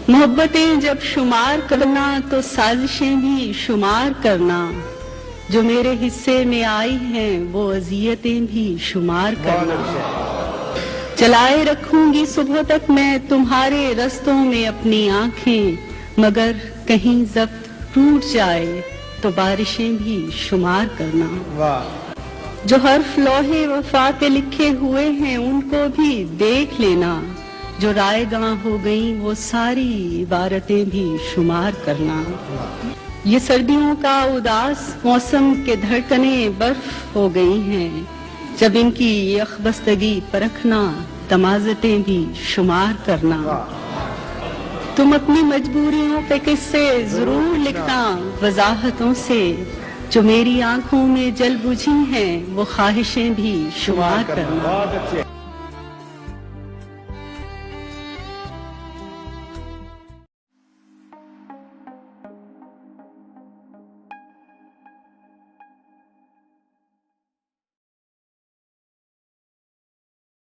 محبتیں جب شمار کرنا تو سازشیں بھی شمار کرنا، جو میرے حصے میں آئی ہیں وہ اذیتیں بھی شمار کرنا۔ چلائے رکھوں گی صبح تک میں تمہارے رستوں میں اپنی آنکھیں، مگر کہیں ضبط ٹوٹ جائے تو بارشیں بھی شمار کرنا۔ جو حرف لوحے وفا پہ لکھے ہوئے ہیں ان کو بھی دیکھ لینا، جو رائے گاں ہو گئیں وہ ساری عبارتیں بھی شمار کرنا۔ یہ سردیوں کا اداس موسم کے دھڑکنیں برف ہو گئی ہیں، جب ان کی یخبستگی پرکھنا تمازتیں بھی شمار کرنا۔ تم اپنی مجبوریوں پہ قصے ضرور لکھنا وضاحتوں سے، جو میری آنکھوں میں جل بجھی ہیں وہ خواہشیں بھی شمار کرنا۔